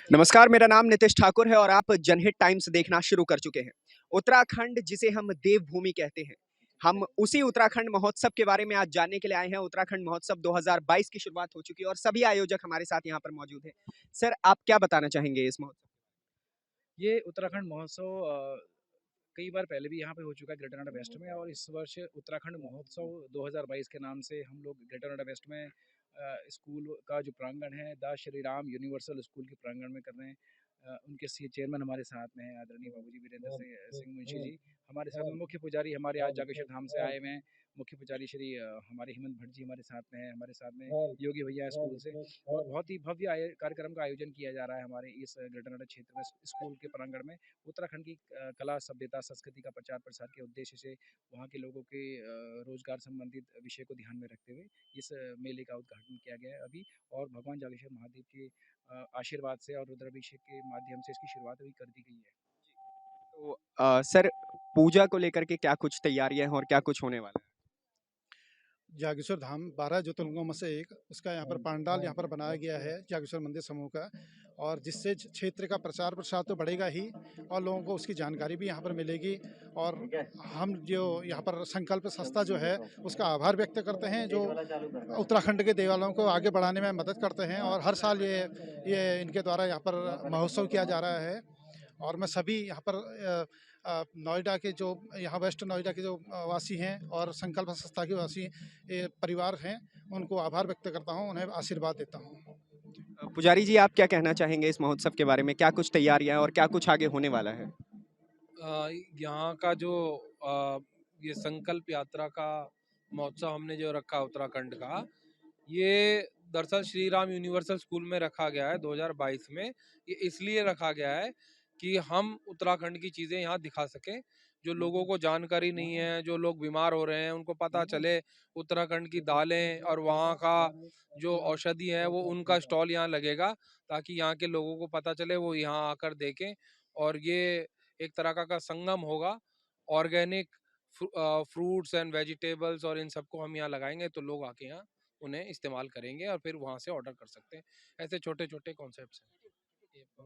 नमस्कार, मेरा नाम नितिश ठाकुर है और आप जनहित टाइम्स देखना शुरू कर चुके हैं। उत्तराखंड जिसे हम देवभूमि कहते हैं, हम उसी उत्तराखंड महोत्सव के बारे में आज जानने के लिए आए हैं। उत्तराखंड महोत्सव 2022 की शुरुआत हो चुकी है और सभी आयोजक हमारे साथ यहाँ पर मौजूद हैं। सर, आप क्या बताना चाहेंगे इस महोत्सव? ये उत्तराखंड महोत्सव कई बार पहले भी यहाँ पे हो चुका है ग्रेटर नोएडा वेस्ट में। और इस वर्ष उत्तराखंड महोत्सव 2022 के नाम से हम लोग ग्रेटर नोएडा वेस्ट में स्कूल का जो प्रांगण है the Shri Ram universal school के प्रांगण में कर रहे हैं। उनके चेयरमैन हमारे साथ में हैं आदरणीय बाबूजी वीरेंद्र सिंह सिंह मुंशी जी। हमारे साथ में मुख्य पुजारी हमारे आज जागेश्वर धाम से आए हुए हैं। मुख्य पुजारी श्री हमारे हेमंत भट्ट जी हमारे साथ में हैं। हमारे साथ में योगी भैया हैं स्कूल से। और बहुत ही भव्य कार्यक्रम का आयोजन किया जा रहा है हमारे इस ग्रेटर नोएडा क्षेत्र में स्कूल के प्रांगण में। उत्तराखंड की कला सभ्यता संस्कृति का प्रचार प्रसार के उद्देश्य से वहाँ के लोगों के रोजगार संबंधित विषय को ध्यान में रखते हुए इस मेले का उद्घाटन किया गया है अभी। और भगवान जागेश्वर महादेव के आशीर्वाद से और रुद्राभिषेक के माध्यम से इसकी शुरुआत अभी कर दी गई है। तो सर, पूजा को लेकर के क्या कुछ तैयारियां हैं और क्या कुछ होने वाला है? जागेश्वर धाम 12 ज्योतिर्लिंगों में से एक उसका यहाँ पर पांडाल यहाँ पर बनाया गया है जागेश्वर मंदिर समूह का। और जिससे क्षेत्र का प्रचार प्रसार तो बढ़ेगा ही और लोगों को उसकी जानकारी भी यहाँ पर मिलेगी। और हम जो यहाँ पर संकल्प संस्था जो है उसका आभार व्यक्त करते हैं, जो उत्तराखंड के देवालयों को आगे बढ़ाने में मदद करते हैं। और हर साल ये इनके द्वारा यहाँ पर महोत्सव किया जा रहा है। और मैं सभी यहाँ पर नोएडा के जो यहाँ वेस्ट नोएडा के जो वासी हैं और संकल्प संस्था के वासी परिवार हैं, उनको आभार व्यक्त करता हूँ, उन्हें आशीर्वाद देता हूँ। पुजारी जी, आप क्या कहना चाहेंगे इस महोत्सव के बारे में? क्या कुछ तैयारियां हैं और क्या कुछ आगे होने वाला है? यहाँ का जो ये संकल्प यात्रा का महोत्सव हमने जो रखा उत्तराखंड का, ये दरअसल श्री राम यूनिवर्सल स्कूल में रखा गया है 2022 में। ये इसलिए रखा गया है कि हम उत्तराखंड की चीज़ें यहाँ दिखा सकें। जो लोगों को जानकारी नहीं है, जो लोग बीमार हो रहे हैं, उनको पता चले उत्तराखंड की दालें और वहाँ का जो औषधि है वो उनका स्टॉल यहाँ लगेगा, ताकि यहाँ के लोगों को पता चले, वो यहाँ आकर देखें। और ये एक तरह का संगम होगा। ऑर्गेनिक फ्रूट्स एंड वेजिटेबल्स और इन सबको हम यहाँ लगाएंगे, तो लोग आके यहाँ उन्हें इस्तेमाल करेंगे और फिर वहाँ से ऑर्डर कर सकते हैं। ऐसे छोटे-छोटे कॉन्सेप्ट्स हैं। अ,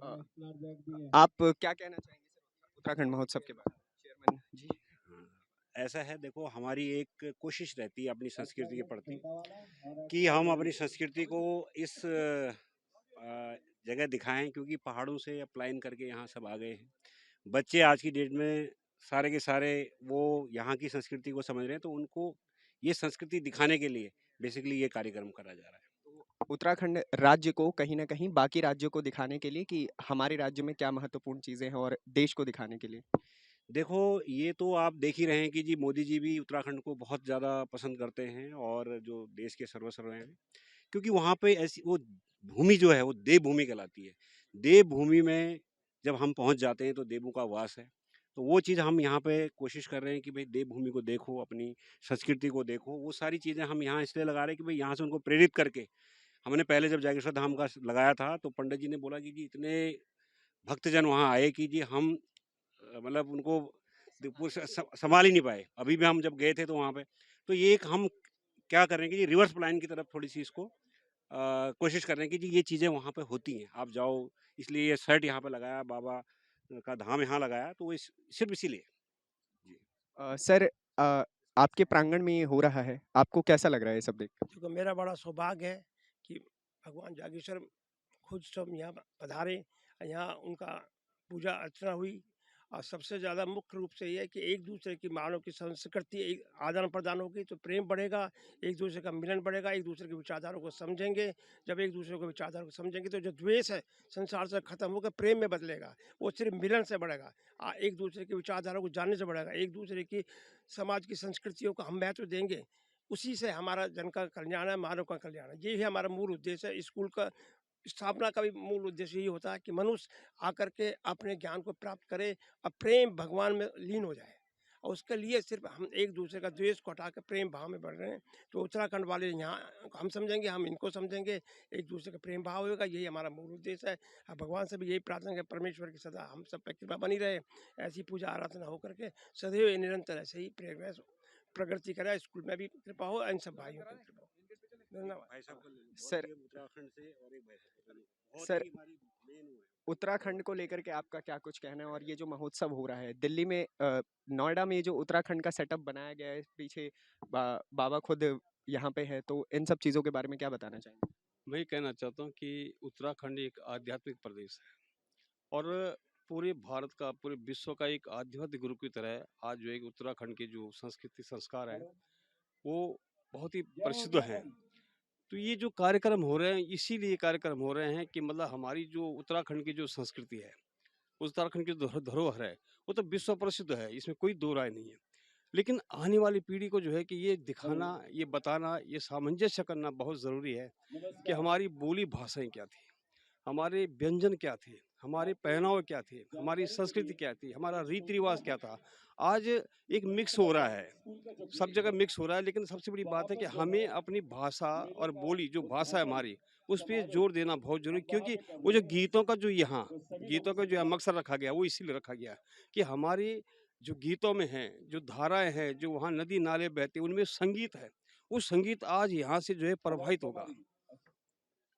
आप क्या कहना चाहेंगे सर उत्तराखंड महोत्सव के बारे में? चेयरमैन जी। हाँ, ऐसा है, देखो हमारी एक कोशिश रहती है अपनी संस्कृति के प्रति कि हम अपनी संस्कृति को इस जगह दिखाएं, क्योंकि पहाड़ों से अपलाइन करके यहाँ सब आ गए हैं। बच्चे आज की डेट में सारे के सारे वो यहाँ की संस्कृति को समझ रहे हैं, तो उनको ये संस्कृति दिखाने के लिए बेसिकली ये कार्यक्रम करा जा रहा है। तो उत्तराखंड राज्य को कहीं न कहीं बाकी राज्यों को दिखाने के लिए कि हमारे राज्य में क्या महत्वपूर्ण चीज़ें हैं और देश को दिखाने के लिए। देखो, ये तो आप देख ही रहे हैं कि जी मोदी जी भी उत्तराखंड को बहुत ज़्यादा पसंद करते हैं और जो देश के सर्वस्व हैं, क्योंकि वहाँ पे ऐसी वो भूमि जो है वो देवभूमि कहलाती है। देवभूमि में जब हम पहुँच जाते हैं तो देवों का वास है। तो वो चीज़ हम यहाँ पे कोशिश कर रहे हैं कि भई देवभूमि को देखो, अपनी संस्कृति को देखो। वो सारी चीज़ें हम यहाँ इसलिए लगा रहे हैं कि भई यहाँ से उनको प्रेरित करके हमने पहले जब जागेश्वर धाम का लगाया था, तो पंडित जी ने बोला कि जी इतने भक्तजन वहाँ आए कि जी हम मतलब उनको संभाल ही नहीं पाए। अभी भी हम जब गए थे तो वहाँ पे, तो ये एक हम क्या कर रहे हैं कि रिवर्स प्लान की तरफ थोड़ी सी इसको कोशिश कर रहे हैं कि जी ये चीज़ें वहाँ पे होती हैं, आप जाओ। इसलिए ये शर्ट यहाँ पे लगाया, बाबा का धाम यहाँ लगाया, तो वो सिर्फ इसीलिए। जी। सर, आपके प्रांगण में ये हो रहा है, आपको कैसा लग रहा है ये सब देख कर? क्योंकि मेरा बड़ा सौभाग्य है कि भगवान जागेश्वर खुद सब यहाँ पधारे, यहाँ उनका पूजा अर्चना हुई। और सबसे ज़्यादा मुख्य रूप से ये है कि एक दूसरे की मानव की संस्कृति एक आदान प्रदान होगी तो प्रेम बढ़ेगा, एक दूसरे का मिलन बढ़ेगा, एक दूसरे के विचारधारों को समझेंगे। जब एक दूसरे को विचारधारा को समझेंगे तो जो द्वेष है संसार से खत्म होकर प्रेम में बदलेगा, वो सिर्फ मिलन से बढ़ेगा। एक दूसरे की विचारधारा को जानने से बढ़ेगा, एक दूसरे की समाज की संस्कृतियों को हम महत्व देंगे। उसी से हमारा जन का कल्याण है, मानव का कल्याण है। यही हमारा मूल उद्देश्य है। स्कूल का स्थापना का भी मूल उद्देश्य यही होता है कि मनुष्य आकर के अपने ज्ञान को प्राप्त करे और प्रेम भगवान में लीन हो जाए। और उसके लिए सिर्फ हम एक दूसरे का द्वेष को हटा कर प्रेम भाव में बढ़ रहे हैं। तो उत्तराखंड वाले यहाँ हम समझेंगे, हम इनको समझेंगे, एक दूसरे का प्रेम भाव होगा, यही हमारा मूल उद्देश्य है। भगवान से भी यही प्रार्थना है, परमेश्वर की सदा हम सब पर कृपा बनी रहे, ऐसी पूजा आराधना होकर के सदैव निरंतर ऐसे ही प्रेरणा प्रगति करे। स्कूल में भी कृपा हो, इन सब भाइयों की कृपा हो। धन्यवाद। भाई साहब का ले लो, और सर ये उत्तराखंड से और एक भाई साहब का ले लो। बहुत सर ही हमारी मेन वो है। उत्तराखंड को लेकर के आपका क्या कुछ कहना है? और ये जो महोत्सव हो रहा है दिल्ली में, नोएडा में, ये जो उत्तराखंड का सेटअप बनाया गया है पीछे, बाबा खुद यहाँ पे है, तो इन सब चीज़ों के बारे में क्या बताना चाहेंगे? मैं ये कहना चाहता हूँ कि उत्तराखंड एक आध्यात्मिक प्रदेश है और पूरे भारत का, पूरे विश्व का एक आध्यात्मिक गुरु की तरह आज जो एक उत्तराखंड के जो संस्कृति संस्कार है वो बहुत ही प्रसिद्ध है। तो ये जो कार्यक्रम हो रहे हैं, इसीलिए कार्यक्रम हो रहे हैं कि मतलब हमारी जो उत्तराखंड की जो संस्कृति है, उत्तराखंड की धरोहर है, वो तो विश्व प्रसिद्ध है, इसमें कोई दो राय नहीं है। लेकिन आने वाली पीढ़ी को जो है कि ये दिखाना, ये बताना, ये सामंजस्य करना बहुत ज़रूरी है कि हमारी बोली भाषाएं क्या थी, हमारे व्यंजन क्या थे, हमारे पहनावे क्या थे, हमारी संस्कृति क्या थी, हमारा रीति रिवाज क्या था। आज एक मिक्स हो रहा है, सब जगह मिक्स हो रहा है, लेकिन सबसे बड़ी बात है कि हमें अपनी भाषा और बोली, जो भाषा है हमारी, उस पे जोर देना बहुत जरूरी, क्योंकि वो जो गीतों का जो यहाँ गीतों का जो यहाँ मकसद रखा गया, वो इसीलिए रखा गया कि हमारे जो गीतों में हैं, जो धाराएं हैं, जो वहाँ नदी नाले बहते हैं, उनमें संगीत है। वो संगीत आज यहाँ से जो है प्रभावित होगा,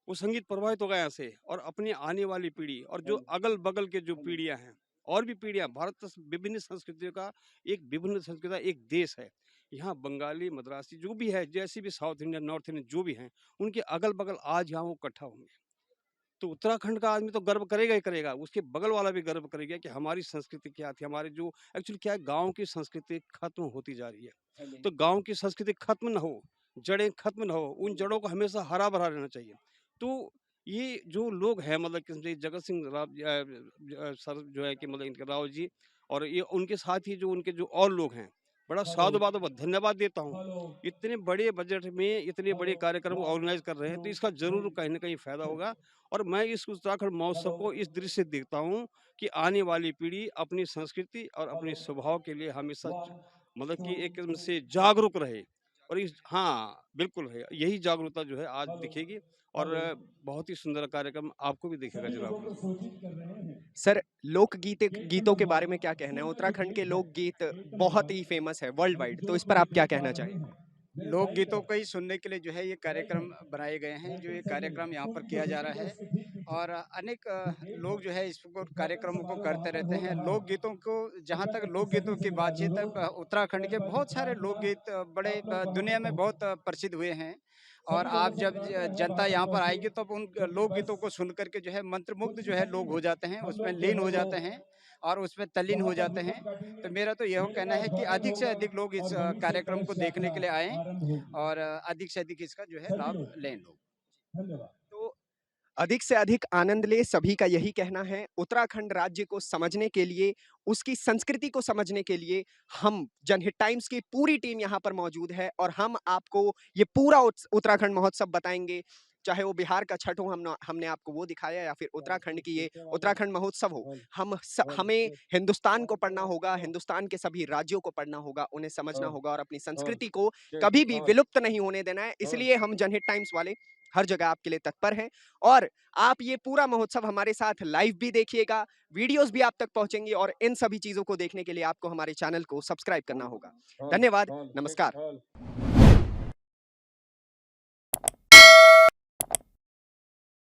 वो संगीत प्रभावित होगा यहाँ से, और अपनी आने वाली पीढ़ी और जो अगल बगल के जो पीढ़ियां हैं, और भी पीढ़ियां, भारत तो विभिन्न संस्कृतियों का एक, विभिन्न संस्कृति का एक देश है। यहाँ बंगाली, मद्रासी जो भी है, जैसे भी साउथ इंडियन, नॉर्थ इंडियन जो भी हैं, उनके अगल बगल आज यहाँ वो इकट्ठा होंगे। तो उत्तराखंड का आदमी तो गर्व करेगा ही करेगा, उसके बगल वाला भी गर्व करेगा कि हमारी संस्कृति क्या थी, हमारे जो एक्चुअली क्या है, गाँव की संस्कृति खत्म होती जा रही है। तो गाँव की संस्कृति खत्म न हो, जड़ें खत्म न हो, उन जड़ों को हमेशा हरा भरा रहना चाहिए। तो ये जो लोग हैं, मतलब कि जगत सिंह राव सर जो है कि मतलब इनके राव जी, और ये उनके साथ ही जो उनके जो और लोग हैं, बड़ा साधुवाद और धन्यवाद देता हूँ। इतने बड़े बजट में इतने बड़े कार्यक्रम ऑर्गेनाइज कर रहे हैं, तो इसका जरूर कहीं ना कहीं फायदा होगा। और मैं इस उत्तराखंड महोत्सव को इस दृश्य से देखता हूँ कि आने वाली पीढ़ी अपनी संस्कृति और अपने स्वभाव के लिए हमेशा मतलब कि एक किस्म से जागरूक रहे। और इस, हाँ बिल्कुल है, यही जागरूकता जो है आज दिखेगी, और बहुत ही सुंदर कार्यक्रम आपको भी दिखेगा जनाब। सर, गीतों के बारे में क्या कहना है? उत्तराखंड के लोकगीत बहुत ही फेमस है वर्ल्ड वाइड, तो इस पर आप क्या कहना चाहेंगे? लोकगीतों को ही सुनने के लिए जो है ये कार्यक्रम बनाए गए हैं, जो ये कार्यक्रम यहाँ पर किया जा रहा है, और अनेक लोग जो है इसको कार्यक्रमों को करते रहते हैं। लोकगीतों को, जहाँ तक लोकगीतों की बातचीत है, उत्तराखंड के बहुत सारे लोकगीत बड़े दुनिया में बहुत प्रसिद्ध हुए हैं। और आप जब जनता यहाँ पर आएगी तो उन लोकगीतों को सुन करके जो है मंत्रमुग्ध जो है लोग हो जाते हैं, उसमें लीन हो जाते हैं और उसमें तल्लीन हो जाते हैं। तो मेरा तो यह कहना है कि अधिक से अधिक लोग इस कार्यक्रम को देखने के लिए आएँ और अधिक से अधिक इसका जो है लाभ लें लोग। तो अधिक से अधिक आनंद ले, सभी का यही कहना है। उत्तराखंड राज्य को समझने के लिए, उसकी संस्कृति को समझने के लिए हम जनहित टाइम्स की पूरी टीम यहाँ पर मौजूद है, और हम आपको ये पूरा उत्तराखंड महोत्सव बताएंगे। चाहे वो बिहार का छठ हो, हमने आपको वो दिखाया, या फिर उत्तराखंड की ये उत्तराखंड महोत्सव हो। हमें हिंदुस्तान को पढ़ना होगा, हिंदुस्तान के सभी राज्यों को पढ़ना होगा, उन्हें समझना होगा, और अपनी संस्कृति को कभी भी विलुप्त नहीं होने देना है। इसलिए हम जनहित टाइम्स वाले हर जगह आपके लिए तत्पर हैं, और आप ये पूरा महोत्सव हमारे साथ लाइव भी देखिएगा, वीडियोस भी आप तक पहुंचेंगी, और इन सभी चीजों को देखने के लिए आपको हमारे चैनल को सब्सक्राइब करना होगा। धन्यवाद, नमस्कार।